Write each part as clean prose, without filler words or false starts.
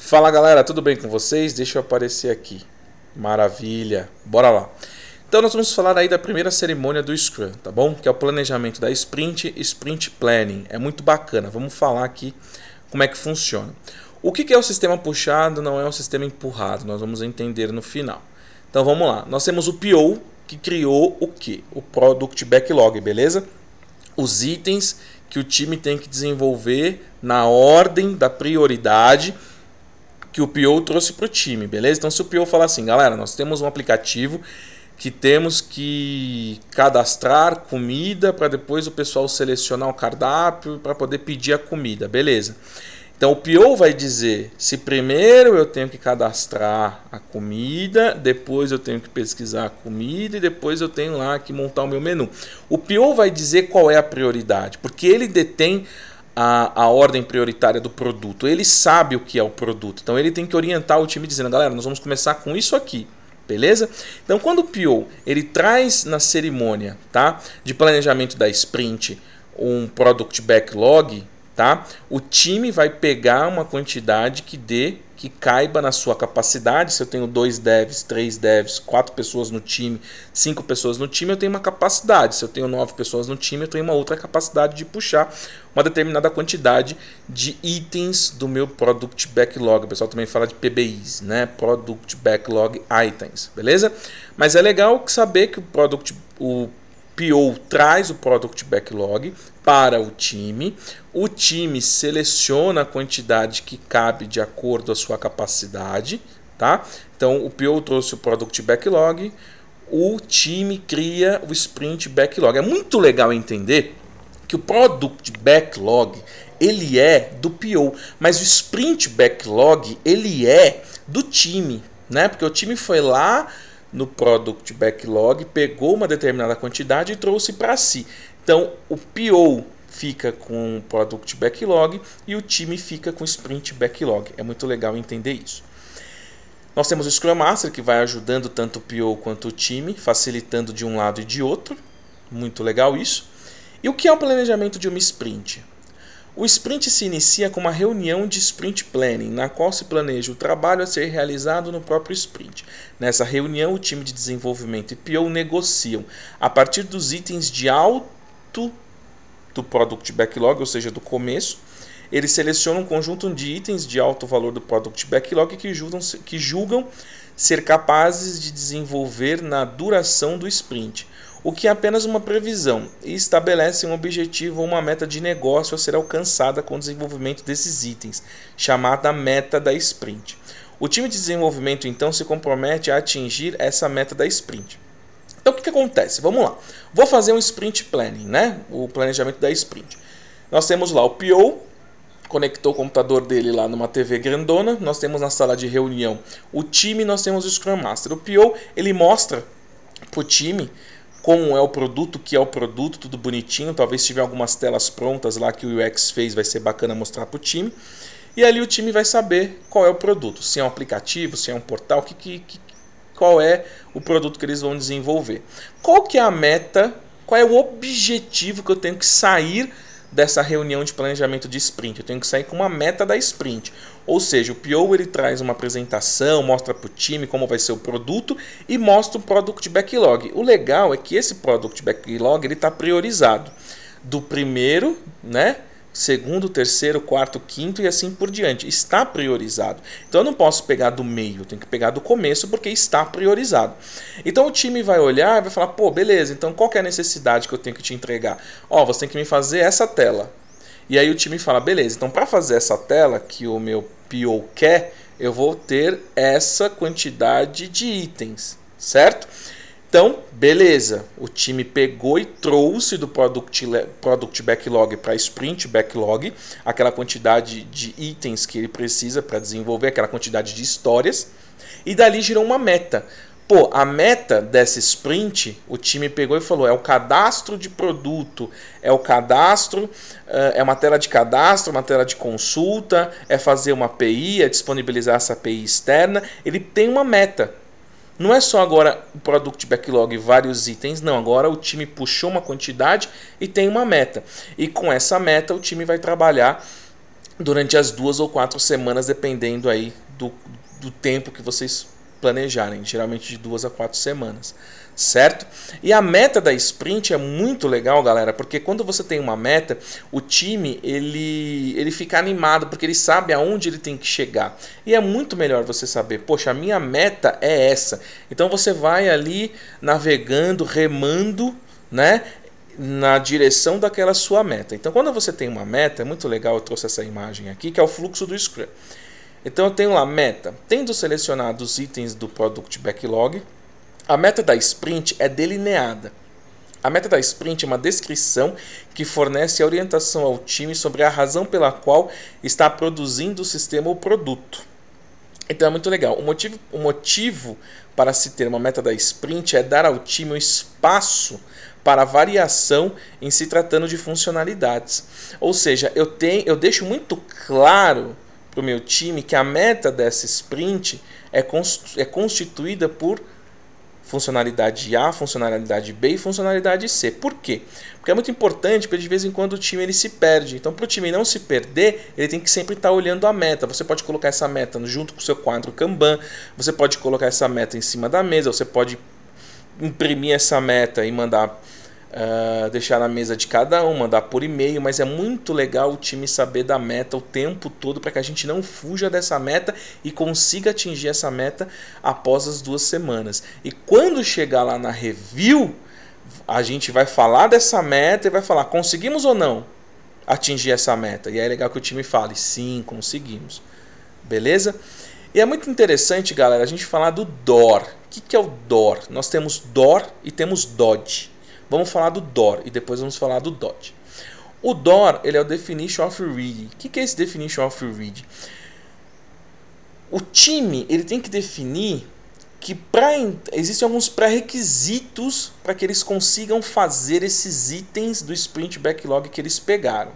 Fala galera, tudo bem com vocês? Deixa eu aparecer aqui. Maravilha, bora lá. Então nós vamos falar aí da primeira cerimônia do Scrum, tá bom? Que é o planejamento da Sprint, Sprint Planning. É muito bacana, vamos falar aqui como é que funciona. O que é o sistema puxado, não é um sistema empurrado, nós vamos entender no final. Então vamos lá, nós temos o PO que criou o quê? O Product Backlog, beleza? Os itens que o time tem que desenvolver na ordem da prioridade que o PO trouxe para o time, beleza? Então se o PO falar assim, galera, nós temos um aplicativo que temos que cadastrar comida para depois o pessoal selecionar o cardápio para poder pedir a comida, beleza? Então o PO vai dizer se primeiro eu tenho que cadastrar a comida, depois eu tenho que pesquisar a comida e depois eu tenho lá que montar o meu menu. O PO vai dizer qual é a prioridade, porque ele detém a ordem prioritária do produto. Ele sabe o que é o produto. Então ele tem que orientar o time dizendo, galera, nós vamos começar com isso aqui. Beleza? Então quando o PO ele traz na cerimônia, tá, de planejamento da sprint um Product Backlog, tá, o time vai pegar uma quantidade que caiba na sua capacidade. Se eu tenho 2 devs, 3 devs, 4 pessoas no time, 5 pessoas no time, eu tenho uma capacidade. Se eu tenho 9 pessoas no time, eu tenho uma outra capacidade de puxar uma determinada quantidade de itens do meu Product Backlog. O pessoal também fala de PBIs, né? Product Backlog Items, beleza? Mas é legal saber que o PO traz o Product Backlog para o time seleciona a quantidade que cabe de acordo com a sua capacidade, tá? Então o PO trouxe o Product Backlog, o time cria o Sprint Backlog. É muito legal entender que o Product Backlog ele é do PO, mas o Sprint Backlog ele é do time, né? Porque o time foi lá no Product Backlog, pegou uma determinada quantidade e trouxe para si. Então o PO fica com o Product Backlog e o time fica com o Sprint Backlog. É muito legal entender isso. Nós temos o Scrum Master que vai ajudando tanto o PO quanto o time, facilitando de um lado e de outro. Muito legal isso. E o que é o planejamento de uma sprint? O sprint se inicia com uma reunião de sprint planning, na qual se planeja o trabalho a ser realizado no próprio sprint. Nessa reunião, o time de desenvolvimento e PO negociam a partir dos itens de alto do Product Backlog, ou seja, do começo. Eles selecionam um conjunto de itens de alto valor do Product Backlog que julgam ser capazes de desenvolver na duração do sprint, o que é apenas uma previsão, e estabelece um objetivo ou uma meta de negócio a ser alcançada com o desenvolvimento desses itens, chamada meta da sprint. O time de desenvolvimento então se compromete a atingir essa meta da sprint. Então o que acontece? Vamos lá. Vou fazer um sprint planning, né? O planejamento da sprint. Nós temos lá o PO, conectou o computador dele lá numa TV grandona. Nós temos na sala de reunião o time, nós temos o Scrum Master. O PO ele mostra para o time como é o produto, o que é o produto, tudo bonitinho. Talvez se tiver algumas telas prontas lá que o UX fez, vai ser bacana mostrar para o time. E ali o time vai saber qual é o produto, se é um aplicativo, se é um portal, qual é o produto que eles vão desenvolver. Qual que é a meta, qual é o objetivo que eu tenho que sair dessa reunião de planejamento de sprint? Eu tenho que sair com uma meta da sprint. Ou seja, o PO ele traz uma apresentação, mostra para o time como vai ser o produto e mostra o Product Backlog. O legal é que esse Product Backlog está priorizado do primeiro, né? Segundo, terceiro, quarto, quinto e assim por diante. Está priorizado. Então eu não posso pegar do meio, eu tenho que pegar do começo porque está priorizado. Então o time vai olhar e vai falar, pô, beleza, então qual que é a necessidade que eu tenho que te entregar? Ó, você tem que me fazer essa tela. E aí o time fala, beleza, então para fazer essa tela que o meu PO quer, eu vou ter essa quantidade de itens, certo? Então, beleza, o time pegou e trouxe do Product Backlog para Sprint Backlog aquela quantidade de itens que ele precisa para desenvolver, aquela quantidade de histórias, e dali gerou uma meta. Pô, a meta dessa sprint, o time pegou e falou, é o cadastro de produto, é o cadastro, é uma tela de cadastro, uma tela de consulta, é fazer uma API, é disponibilizar essa API externa. Ele tem uma meta. Não é só agora o Product Backlog vários itens, não. Agora o time puxou uma quantidade e tem uma meta. E com essa meta o time vai trabalhar durante as 2 ou 4 semanas, dependendo aí do tempo que vocês planejarem, geralmente de 2 a 4 semanas, certo? E a meta da sprint é muito legal, galera, porque quando você tem uma meta, o time ele fica animado, porque ele sabe aonde ele tem que chegar. E é muito melhor você saber, poxa, a minha meta é essa. Então você vai ali navegando, remando, né, na direção daquela sua meta. Então quando você tem uma meta, é muito legal, eu trouxe essa imagem aqui, que é o fluxo do Scrum. Então eu tenho lá a meta, tendo selecionado os itens do Product Backlog, a meta da sprint é delineada. A meta da sprint é uma descrição que fornece orientação ao time sobre a razão pela qual está produzindo o sistema ou produto. Então é muito legal. O motivo para se ter uma meta da sprint é dar ao time um espaço para variação em se tratando de funcionalidades. Ou seja, eu deixo muito claro para o meu time que a meta dessa sprint é constituída por funcionalidade A, funcionalidade B e funcionalidade C. Por quê? Porque é muito importante, porque de vez em quando o time ele se perde. Então, para o time não se perder, ele tem que sempre estar olhando a meta. Você pode colocar essa meta junto com o seu quadro Kanban, você pode colocar essa meta em cima da mesa, você pode imprimir essa meta e mandar deixar na mesa de cada um, mandar por e-mail, mas é muito legal o time saber da meta o tempo todo para que a gente não fuja dessa meta e consiga atingir essa meta após as 2 semanas. E quando chegar lá na review, a gente vai falar dessa meta e vai falar, conseguimos ou não atingir essa meta? E aí é legal que o time fale, sim, conseguimos. Beleza? E é muito interessante, galera, a gente falar do DOR. O que é o DOR? Nós temos DOR e temos DOD. Vamos falar do DOR e depois vamos falar do DOD. O DOR ele é o Definition of Read. O que é esse Definition of Read? O time ele tem que definir que existem alguns pré-requisitos para que eles consigam fazer esses itens do Sprint Backlog que eles pegaram.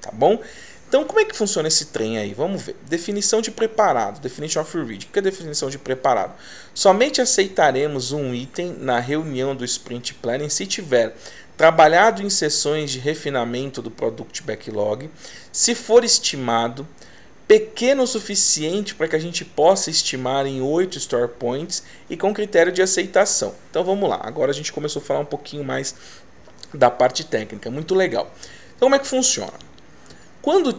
Tá bom? Então, como é que funciona esse trem aí? Vamos ver. Definição de preparado. Definition of Read. O que é definição de preparado? Somente aceitaremos um item na reunião do Sprint Planning se tiver trabalhado em sessões de refinamento do Product Backlog, se for estimado pequeno o suficiente para que a gente possa estimar em 8 Store Points e com critério de aceitação. Então, vamos lá. Agora a gente começou a falar um pouquinho mais da parte técnica. Muito legal. Então, como é que funciona? Quando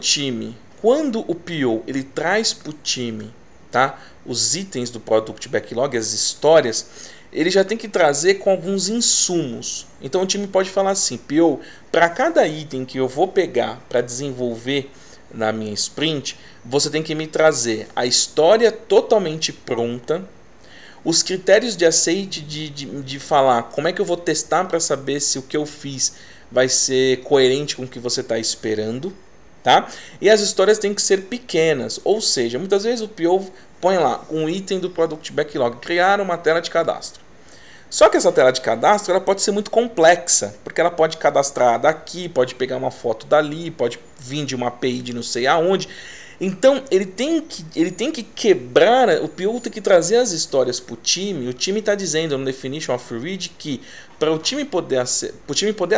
o PO ele traz para o time, tá, os itens do Product Backlog, as histórias, ele já tem que trazer com alguns insumos. Então o time pode falar assim, PO, para cada item que eu vou pegar para desenvolver na minha sprint, você tem que me trazer a história totalmente pronta, os critérios de aceite de falar como é que eu vou testar para saber se o que eu fiz vai ser coerente com o que você está esperando. Tá? E as histórias têm que ser pequenas, ou seja, muitas vezes o PO põe lá um item do Product Backlog, criar uma tela de cadastro. Só que essa tela de cadastro ela pode ser muito complexa, porque ela pode cadastrar daqui, pode pegar uma foto dali, pode vir de uma API de não sei aonde. Então ele tem que quebrar, o PO tem que trazer as histórias para o time. O time está dizendo no Definition of Read que para o time poder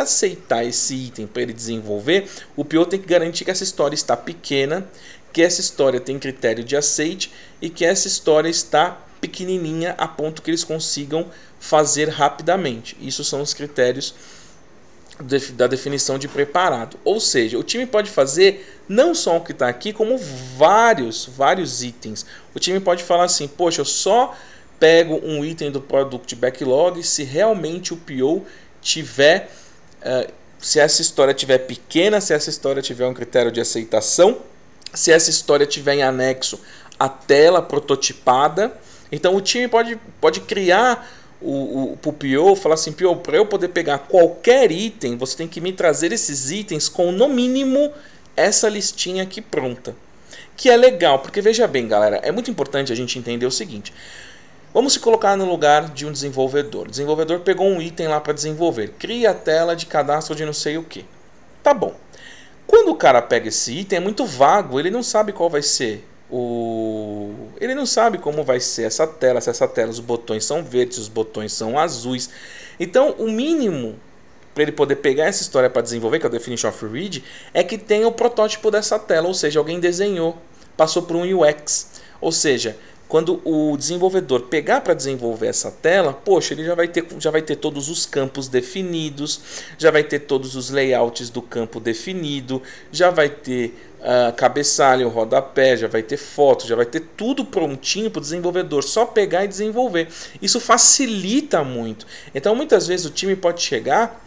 aceitar esse item para ele desenvolver, o PO tem que garantir que essa história está pequena, que essa história tem critério de aceite e que essa história está pequenininha a ponto que eles consigam fazer rapidamente. Isso são os critérios da definição de preparado. Ou seja, o time pode fazer não só o que está aqui, como vários itens. O time pode falar assim, poxa, eu só pego um item do Product Backlog se realmente o PO tiver, se essa história tiver pequena, se essa história tiver um critério de aceitação, se essa história tiver em anexo a tela prototipada. Então o time pode criar o PO, falar assim, PO, para eu poder pegar qualquer item, você tem que me trazer esses itens com no mínimo essa listinha aqui pronta. Que é legal, porque veja bem, galera, é muito importante a gente entender o seguinte. Vamos se colocar no lugar de um desenvolvedor. O desenvolvedor pegou um item lá para desenvolver. Cria a tela de cadastro de não sei o que. Tá bom. Quando o cara pega esse item, é muito vago. Ele não sabe qual vai ser Ele não sabe como vai ser essa tela. Se essa tela, os botões são verdes, os botões são azuis. Então, o mínimo para ele poder pegar essa história para desenvolver, que é o Definition of Read, é que tem o protótipo dessa tela, ou seja, alguém desenhou, passou por um UX. Ou seja, quando o desenvolvedor pegar para desenvolver essa tela, poxa, ele já vai ter todos os campos definidos, já vai ter todos os layouts do campo definido, já vai ter cabeçalho, rodapé, já vai ter foto, já vai ter tudo prontinho para o desenvolvedor só pegar e desenvolver. Isso facilita muito. Então muitas vezes o time pode chegar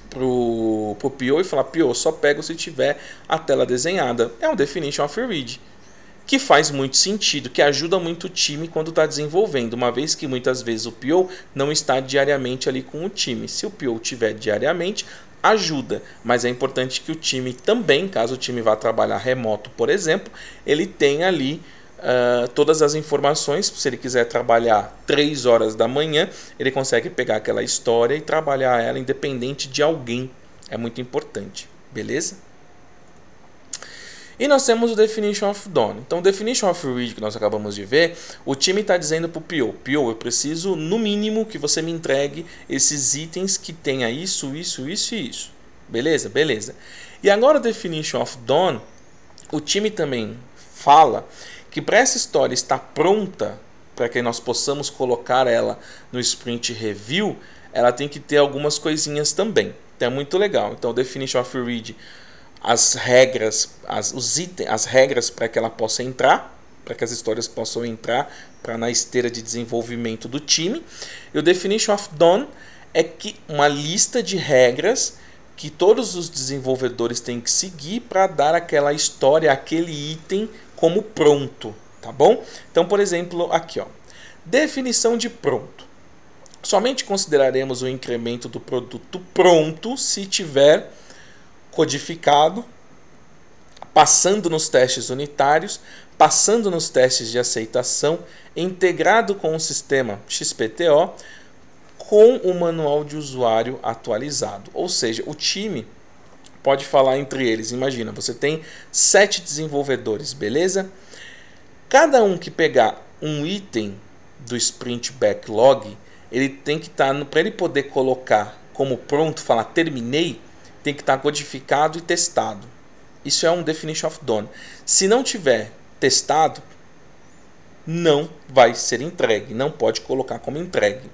pro PO e falar: PO, só pego se tiver a tela desenhada. É um Definition of Read, que faz muito sentido, que ajuda muito o time quando está desenvolvendo, uma vez que muitas vezes o PO não está diariamente ali com o time. Se o PO tiver diariamente, ajuda, mas é importante que o time também, caso o time vá trabalhar remoto, por exemplo, ele tenha ali todas as informações. Se ele quiser trabalhar 3 horas da manhã, ele consegue pegar aquela história e trabalhar ela independente de alguém. É muito importante, beleza? E nós temos o Definition of Done. Então, o Definition of Read que nós acabamos de ver, o time está dizendo para o PO: PO, eu preciso no mínimo que você me entregue esses itens que tenha isso, isso, isso e isso. Beleza? Beleza. E agora o Definition of Done, o time também fala que para essa história estar pronta, para que nós possamos colocar ela no Sprint Review, ela tem que ter algumas coisinhas também. Então é muito legal. Então, o Definition of Read, as regras, as regras para que ela possa entrar, para que as histórias possam entrar na esteira de desenvolvimento do time. E o Definition of Done é que uma lista de regras que todos os desenvolvedores têm que seguir para dar aquela história, aquele item como pronto, tá bom? Então, por exemplo, aqui, ó, definição de pronto. Somente consideraremos o incremento do produto pronto se tiver codificado, passando nos testes unitários, passando nos testes de aceitação, integrado com o sistema XPTO, com o manual de usuário atualizado. Ou seja, o time pode falar entre eles. Imagina, você tem 7 desenvolvedores, beleza? Cada um que pegar um item do Sprint Backlog, ele tem que estar, para ele poder colocar como pronto, falar terminei, tem que estar codificado e testado. Isso é um Definition of Done. Se não tiver testado, não vai ser entregue. Não pode colocar como entregue.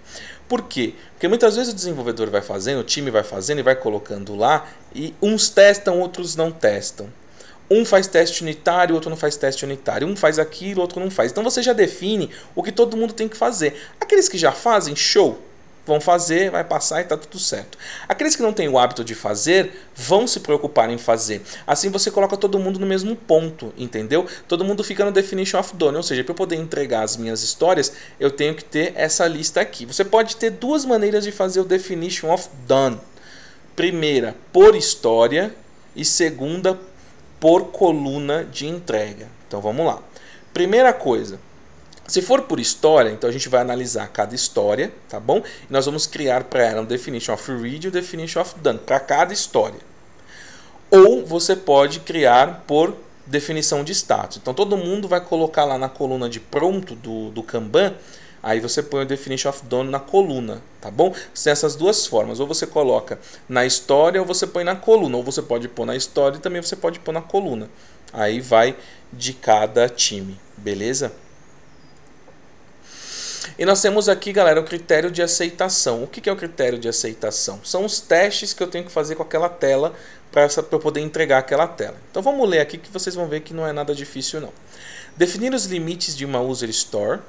Por quê? Porque muitas vezes o desenvolvedor vai fazendo, o time vai fazendo e vai colocando lá, e uns testam, outros não testam. Um faz teste unitário, outro não faz teste unitário. Um faz aquilo, outro não faz. Então você já define o que todo mundo tem que fazer. Aqueles que já fazem, show! Vão fazer, vai passar e está tudo certo. Aqueles que não têm o hábito de fazer, vão se preocupar em fazer. Assim você coloca todo mundo no mesmo ponto, entendeu? Todo mundo fica no Definition of Done. Ou seja, para eu poder entregar as minhas histórias, eu tenho que ter essa lista aqui. Você pode ter 2 maneiras de fazer o Definition of Done. Primeira, por história, e segunda, por coluna de entrega. Então vamos lá. Primeira coisa, se for por história, então a gente vai analisar cada história, tá bom? E nós vamos criar para ela um Definition of Read e um Definition of Done para cada história. Ou você pode criar por definição de status. Então todo mundo vai colocar lá na coluna de pronto do Kanban, aí você põe o Definition of Done na coluna, tá bom? Tem essas 2 formas, ou você coloca na história ou você põe na coluna, ou você pode pôr na história e também você pode pôr na coluna. Aí vai de cada time, beleza? E nós temos aqui, galera, o critério de aceitação. O que é o critério de aceitação? São os testes que eu tenho que fazer com aquela tela para eu poder entregar aquela tela. Então vamos ler aqui que vocês vão ver que não é nada difícil não. Definir os limites de uma user store.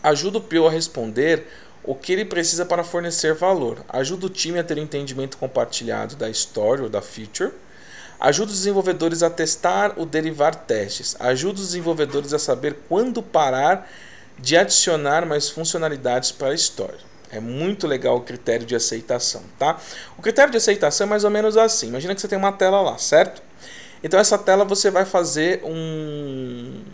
Ajuda o PO a responder o que ele precisa para fornecer valor. Ajuda o time a ter um entendimento compartilhado da story ou da feature. Ajuda os desenvolvedores a testar ou derivar testes. Ajuda os desenvolvedores a saber quando parar de adicionar mais funcionalidades para a história. É muito legal o critério de aceitação, tá? O critério de aceitação é mais ou menos assim. Imagina que você tem uma tela lá, certo? Então essa tela você vai fazer um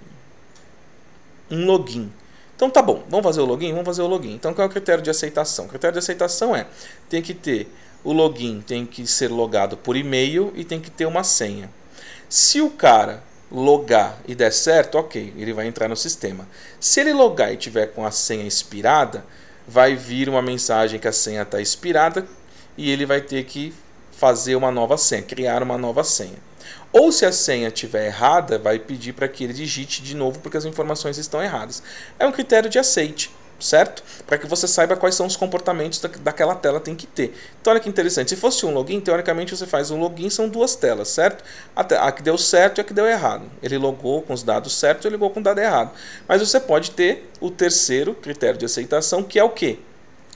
login. Então tá bom, vamos fazer o login? Vamos fazer o login. Então qual é o critério de aceitação? O critério de aceitação é, tem que ter o login, tem que ser logado por e-mail e tem que ter uma senha. Se o cara logar e der certo, ok, ele vai entrar no sistema. Se ele logar e tiver com a senha expirada, vai vir uma mensagem que a senha está expirada e ele vai ter que fazer uma nova senha, criar uma nova senha. Ou se a senha estiver errada, vai pedir para que ele digite de novo porque as informações estão erradas. É um critério de aceite, certo? Para que você saiba quais são os comportamentos daquela tela tem que ter. Então olha que interessante, se fosse um login, teoricamente você faz um login, são duas telas, certo? A que deu certo e a que deu errado. Ele logou com os dados certos e logou com o dado errado. Mas você pode ter o terceiro critério de aceitação, que é o quê?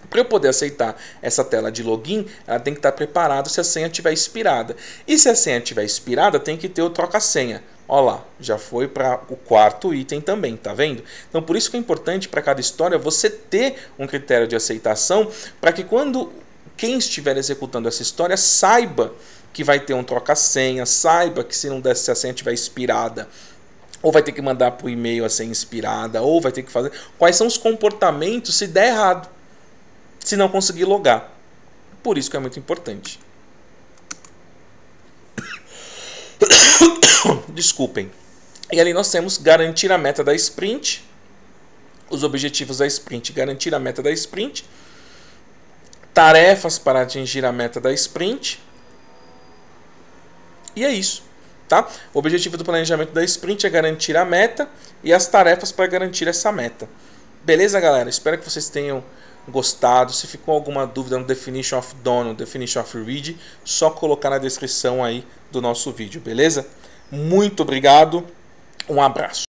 Para eu poder aceitar essa tela de login, ela tem que estar preparada se a senha estiver expirada. E se a senha estiver expirada, tem que ter o troca-senha. Olha lá, já foi para o quarto item também, tá vendo? Então por isso que é importante para cada história você ter um critério de aceitação, para que quando quem estiver executando essa história saiba que vai ter um troca-senha, saiba que se a senha estiver expirada, ou vai ter que mandar por e-mail a senha expirada, ou vai ter que fazer... Quais são os comportamentos se der errado, se não conseguir logar. Por isso que é muito importante. Desculpem. E ali nós temos garantir a meta da sprint, os objetivos da sprint, garantir a meta da sprint, tarefas para atingir a meta da sprint, e é isso, tá? O objetivo do planejamento da sprint é garantir a meta e as tarefas para garantir essa meta. Beleza, galera? Espero que vocês tenham gostado. Se ficou alguma dúvida no Definition of Done, no Definition of Read, só colocar na descrição aí do nosso vídeo, beleza? Muito obrigado, um abraço.